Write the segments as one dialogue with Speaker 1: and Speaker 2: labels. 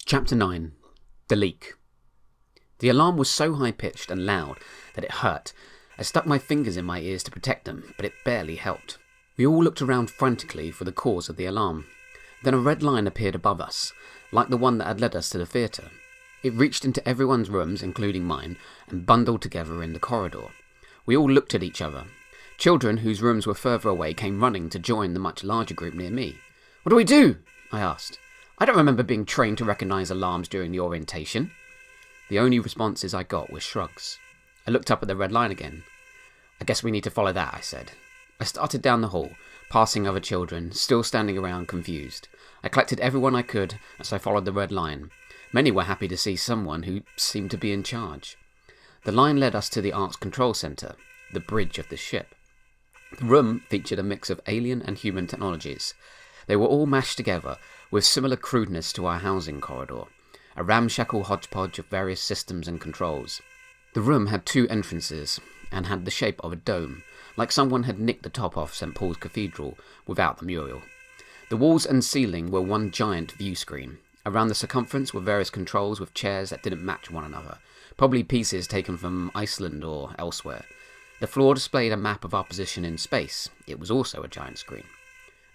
Speaker 1: Chapter 9. The Leak. The alarm was so high-pitched and loud that it hurt. I stuck my fingers in my ears to protect them, but it barely helped. We all looked around frantically for the cause of the alarm. Then a red line appeared above us, like the one that had led us to the theatre. It reached into everyone's rooms, including mine, and bundled together in the corridor. We all looked at each other. Children whose rooms were further away came running to join the much larger group near me. "What do we do?" I asked. "I don't remember being trained to recognise alarms during the orientation." The only responses I got were shrugs. I looked up at the red line again. "I guess we need to follow that," I said. I started down the hall, passing other children, still standing around confused. I collected everyone I could as I followed the red line. Many were happy to see someone who seemed to be in charge. The line led us to the Ark's control centre, the bridge of the ship. The room featured a mix of alien and human technologies. They were all mashed together, with similar crudeness to our housing corridor, a ramshackle hodgepodge of various systems and controls. The room had two entrances, and had the shape of a dome, like someone had nicked the top off St. Paul's Cathedral without the mural. The walls and ceiling were one giant view screen. Around the circumference were various controls with chairs that didn't match one another, probably pieces taken from Iceland or elsewhere. The floor displayed a map of our position in space. It was also a giant screen.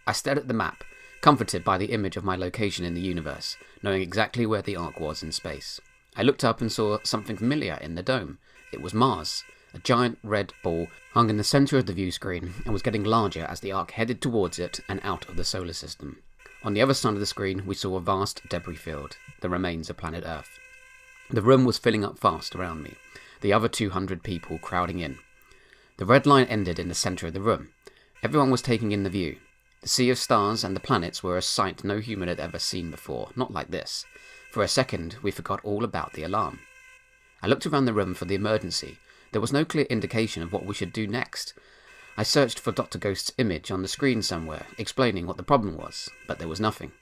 Speaker 1: I stared at the map, comforted by the image of my location in the universe, knowing exactly where the Ark was in space. I looked up and saw something familiar in the dome. It was Mars. A giant red ball hung in the centre of the view screen and was getting larger as the Ark headed towards it and out of the solar system. On the other side of the screen we saw a vast debris field, the remains of planet Earth. The room was filling up fast around me, the other 200 people crowding in. The red line ended in the centre of the room. Everyone was taking in the view. The sea of stars and the planets were a sight no human had ever seen before, not like this. For a second, we forgot all about the alarm. I looked around the room for the emergency. There was no clear indication of what we should do next. I searched for Dr. Ghost's image on the screen somewhere, explaining what the problem was, but there was nothing.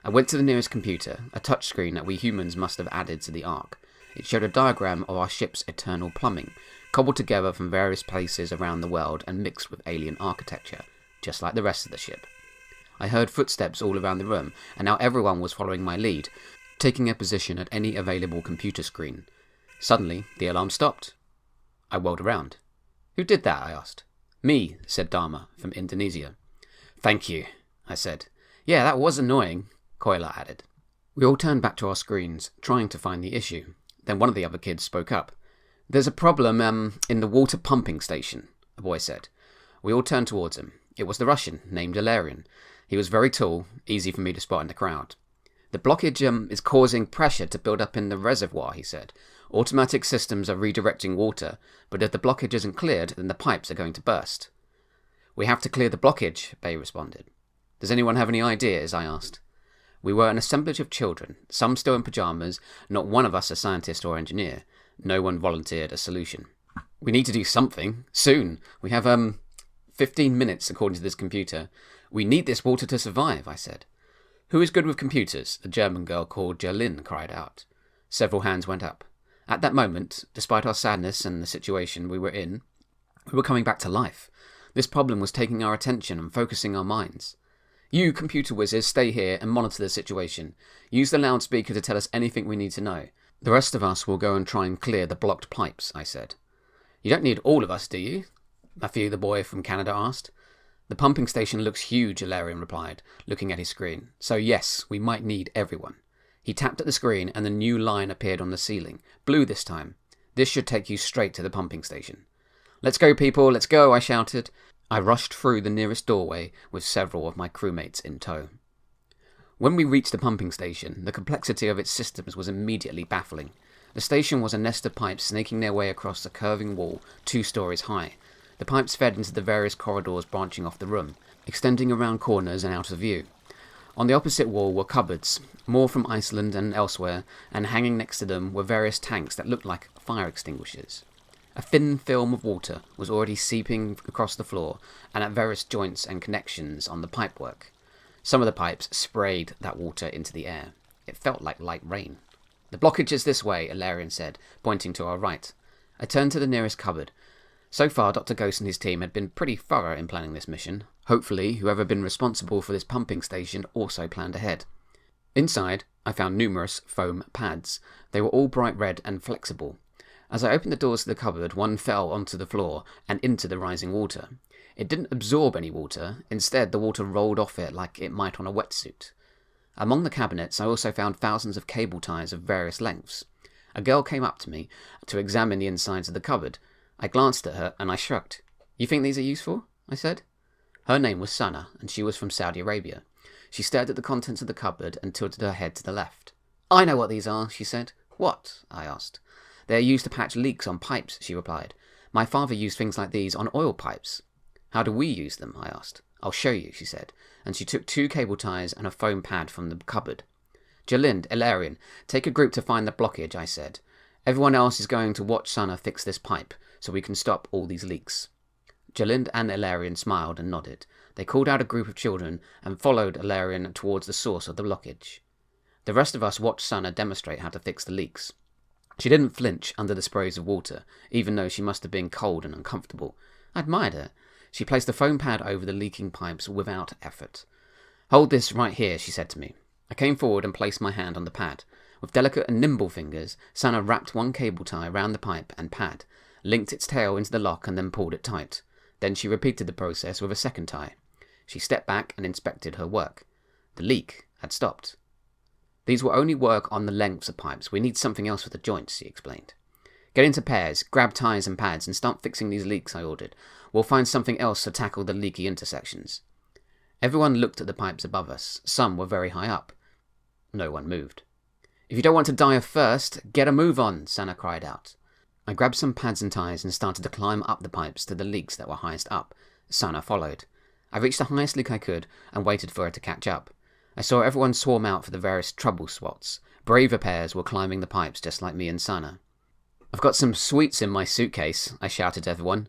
Speaker 1: I went to the nearest computer, a touchscreen that we humans must have added to the Ark. It showed a diagram of our ship's eternal plumbing, cobbled together from various places around the world and mixed with alien architecture, just like the rest of the ship. I heard footsteps all around the room, and now everyone was following my lead, taking a position at any available computer screen. Suddenly, the alarm stopped. I whirled around. "Who did that?" I asked. "Me," said Dharma, from Indonesia. "Thank you," I said. "Yeah, that was annoying," Koila added. We all turned back to our screens, trying to find the issue. Then one of the other kids spoke up. "There's a problem, in the water pumping station," a boy said. We all turned towards him. It was the Russian, named Ilarion. He was very tall, easy for me to spot in the crowd. "The blockage is causing pressure to build up in the reservoir," he said. "Automatic systems are redirecting water, but if the blockage isn't cleared, then the pipes are going to burst." "We have to clear the blockage," Bay responded. "Does anyone have any ideas?" I asked. We were an assemblage of children, some still in pyjamas, not one of us a scientist or engineer. No one volunteered a solution. "We need to do something, soon. We have, 15 minutes, according to this computer. We need this water to survive," I said. "Who is good with computers?" a German girl called Jerlin cried out. Several hands went up. At that moment, despite our sadness and the situation we were in, we were coming back to life. This problem was taking our attention and focusing our minds. "You, computer whizzes, stay here and monitor the situation. Use the loudspeaker to tell us anything we need to know. The rest of us will go and try and clear the blocked pipes," I said. "You don't need all of us, do you?" Matthew, the boy from Canada, asked. "The pumping station looks huge," Ilarion replied, looking at his screen. "So yes, we might need everyone." He tapped at the screen and the new line appeared on the ceiling, blue this time. "This should take you straight to the pumping station." "Let's go, people, let's go," I shouted. I rushed through the nearest doorway with several of my crewmates in tow. When we reached the pumping station, the complexity of its systems was immediately baffling. The station was a nest of pipes snaking their way across a curving wall 2 stories high. The pipes fed into the various corridors branching off the room, extending around corners and out of view. On the opposite wall were cupboards, more from Iceland and elsewhere, and hanging next to them were various tanks that looked like fire extinguishers. A thin film of water was already seeping across the floor and at various joints and connections on the pipework. Some of the pipes sprayed that water into the air. It felt like light rain. "The blockage is this way," Ilarion said, pointing to our right. I turned to the nearest cupboard. So far, Dr. Ghost and his team had been pretty thorough in planning this mission. Hopefully, whoever had been responsible for this pumping station also planned ahead. Inside, I found numerous foam pads. They were all bright red and flexible. As I opened the doors to the cupboard, one fell onto the floor and into the rising water. It didn't absorb any water. Instead, the water rolled off it like it might on a wetsuit. Among the cabinets, I also found thousands of cable ties of various lengths. A girl came up to me to examine the insides of the cupboard. I glanced at her and I shrugged. "You think these are useful?" I said. Her name was Sana, and she was from Saudi Arabia. She stared at the contents of the cupboard and tilted her head to the left. "I know what these are," she said. "What?" I asked. "They are used to patch leaks on pipes," she replied. "My father used things like these on oil pipes." "How do we use them?" I asked. "I'll show you," she said, and she took 2 cable ties and a foam pad from the cupboard. "Jalind, Ilarion, take a group to find the blockage," I said. "Everyone else is going to watch Sana fix this pipe, so we can stop all these leaks." Jalind and Ilarion smiled and nodded. They called out a group of children and followed Ilarion towards the source of the blockage. The rest of us watched Sana demonstrate how to fix the leaks. She didn't flinch under the sprays of water, even though she must have been cold and uncomfortable. I admired her. She placed the foam pad over the leaking pipes without effort. "Hold this right here," she said to me. I came forward and placed my hand on the pad. With delicate and nimble fingers, Sana wrapped one cable tie around the pipe and pad, linked its tail into the lock and then pulled it tight. Then she repeated the process with a second tie. She stepped back and inspected her work. The leak had stopped. "These will only work on the lengths of pipes. We need something else for the joints," she explained. "Get into pairs, grab ties and pads, and start fixing these leaks," I ordered. "We'll find something else to tackle the leaky intersections." Everyone looked at the pipes above us. Some were very high up. No one moved. "If you don't want to die of thirst, get a move on," Sana cried out. I grabbed some pads and ties and started to climb up the pipes to the leaks that were highest up. Sana followed. I reached the highest leak I could and waited for her to catch up. I saw everyone swarm out for the various trouble spots. Braver pairs were climbing the pipes just like me and Sana. "I've got some sweets in my suitcase," I shouted to everyone.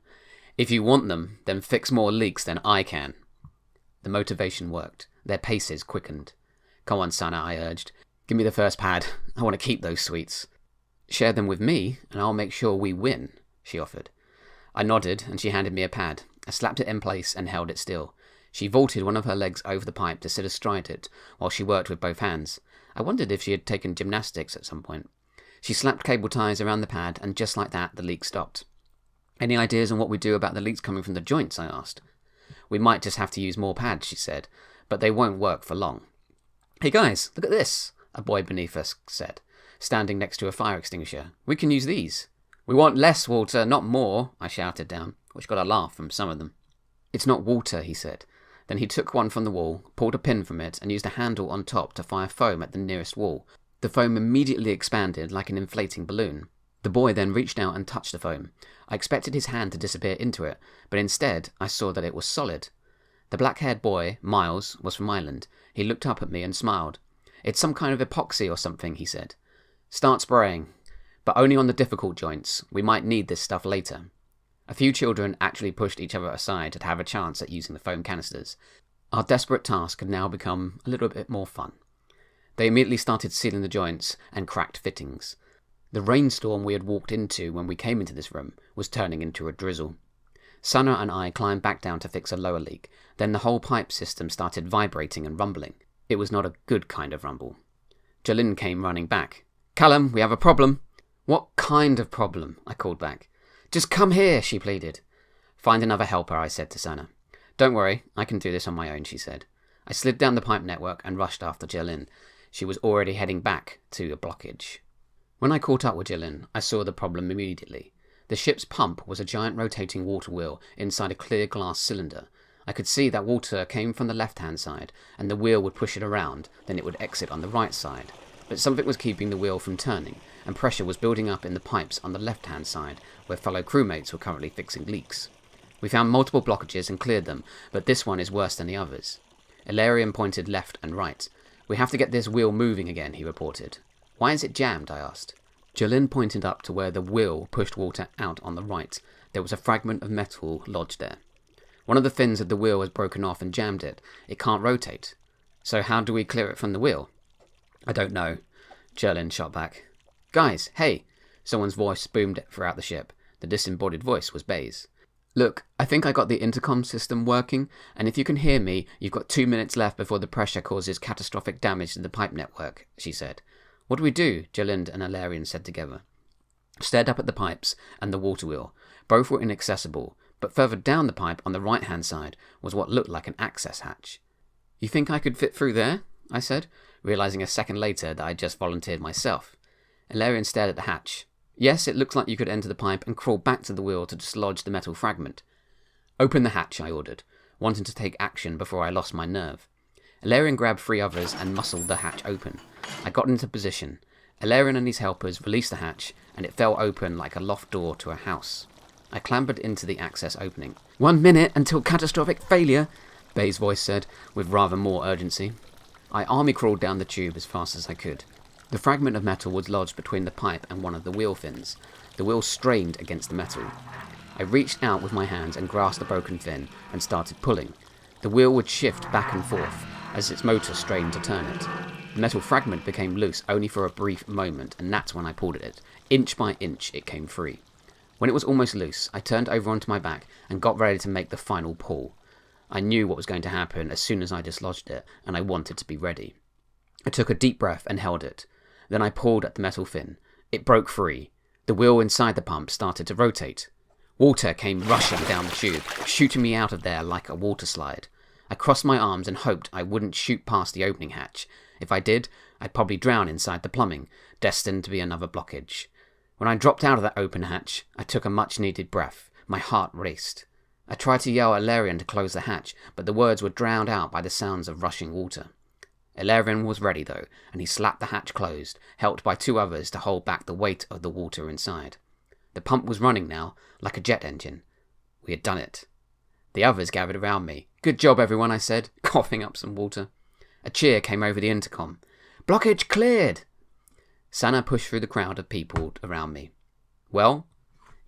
Speaker 1: "If you want them, then fix more leaks than I can." The motivation worked. Their paces quickened. "Come on, Sana," I urged. "Give me the first pad. I want to keep those sweets." "Share them with me, and I'll make sure we win," she offered. I nodded, and she handed me a pad. I slapped it in place and held it still. She vaulted one of her legs over the pipe to sit astride it, while she worked with both hands. I wondered if she had taken gymnastics at some point. She slapped cable ties around the pad, and just like that, the leak stopped. "Any ideas on what we do about the leaks coming from the joints?" I asked. "We might just have to use more pads," she said, "but they won't work for long." "Hey guys, look at this," a boy beneath us said, standing next to a fire extinguisher. "We can use these." "We want less water, not more," I shouted down, which got a laugh from some of them. "It's not water," he said. Then he took one from the wall, pulled a pin from it, and used a handle on top to fire foam at the nearest wall. The foam immediately expanded like an inflating balloon. The boy then reached out and touched the foam. I expected his hand to disappear into it, but instead I saw that it was solid. The black-haired boy, Miles, was from Ireland. He looked up at me and smiled. "It's some kind of epoxy or something," he said. "Start spraying, but only on the difficult joints. We might need this stuff later." A few children actually pushed each other aside to have a chance at using the foam canisters. Our desperate task had now become a little bit more fun. They immediately started sealing the joints and cracked fittings. The rainstorm we had walked into when we came into this room was turning into a drizzle. Sana and I climbed back down to fix a lower leak. Then the whole pipe system started vibrating and rumbling. It was not a good kind of rumble. Jalind came running back. "Callum, we have a problem." "What kind of problem?" I called back. "Just come here," she pleaded. "Find another helper," I said to Sana. "Don't worry, I can do this on my own," she said. I slid down the pipe network and rushed after Jalind. She was already heading back to a blockage. When I caught up with Jalind, I saw the problem immediately. The ship's pump was a giant rotating water wheel inside a clear glass cylinder. I could see that water came from the left-hand side, and the wheel would push it around, then it would exit on the right side. But something was keeping the wheel from turning, and pressure was building up in the pipes on the left-hand side, where fellow crewmates were currently fixing leaks. We found multiple blockages and cleared them, but this one is worse than the others. Ilarion pointed left and right. "We have to get this wheel moving again," he reported. "Why is it jammed?" I asked. Jalind pointed up to where the wheel pushed water out on the right. There was a fragment of metal lodged there. "One of the fins of the wheel has broken off and jammed it. It can't rotate. So how do we clear it from the wheel?" "I don't know," Jalind shot back. "Guys, hey!" Someone's voice boomed throughout the ship. The disembodied voice was Bay's. Look, I think I got the intercom system working, and if you can hear me, you've got 2 minutes left before the pressure causes catastrophic damage to the pipe network, she said. What do we do? Jalind and Alarian said together. I stared up at the pipes and the water wheel. Both were inaccessible, but further down the pipe on the right-hand side was what looked like an access hatch. You think I could fit through there? I said, realizing a second later that I'd just volunteered myself. Alarian stared at the hatch. Yes, it looks like you could enter the pipe and crawl back to the wheel to dislodge the metal fragment. Open the hatch, I ordered, wanting to take action before I lost my nerve. Alarian grabbed 3 others and muscled the hatch open. I got into position. Alarian and his helpers released the hatch, and it fell open like a loft door to a house. I clambered into the access opening. 1 minute until catastrophic failure, Bay's voice said, with rather more urgency. I army crawled down the tube as fast as I could. The fragment of metal was lodged between the pipe and one of the wheel fins. The wheel strained against the metal. I reached out with my hands and grasped the broken fin and started pulling. The wheel would shift back and forth as its motor strained to turn it. The metal fragment became loose only for a brief moment, and that's when I pulled at it. Inch by inch, it came free. When it was almost loose, I turned over onto my back and got ready to make the final pull. I knew what was going to happen as soon as I dislodged it, and I wanted to be ready. I took a deep breath and held it. Then I pulled at the metal fin. It broke free. The wheel inside the pump started to rotate. Water came rushing down the tube, shooting me out of there like a water slide. I crossed my arms and hoped I wouldn't shoot past the opening hatch. If I did, I'd probably drown inside the plumbing, destined to be another blockage. When I dropped out of that open hatch, I took a much-needed breath. My heart raced. I tried to yell at Alarian to close the hatch, but the words were drowned out by the sounds of rushing water. Alarian was ready, though, and he slapped the hatch closed, helped by 2 others to hold back the weight of the water inside. The pump was running now, like a jet engine. We had done it. The others gathered around me. Good job, everyone, I said, coughing up some water. A cheer came over the intercom. Blockage cleared! Sana pushed through the crowd of people around me. Well,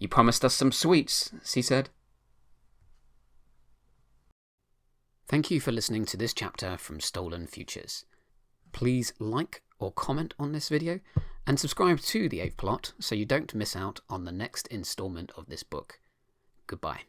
Speaker 1: you promised us some sweets, she said. Thank you for listening to this chapter from Stolen Futures. Please like or comment on this video and subscribe to The 8th Plot so you don't miss out on the next installment of this book. Goodbye.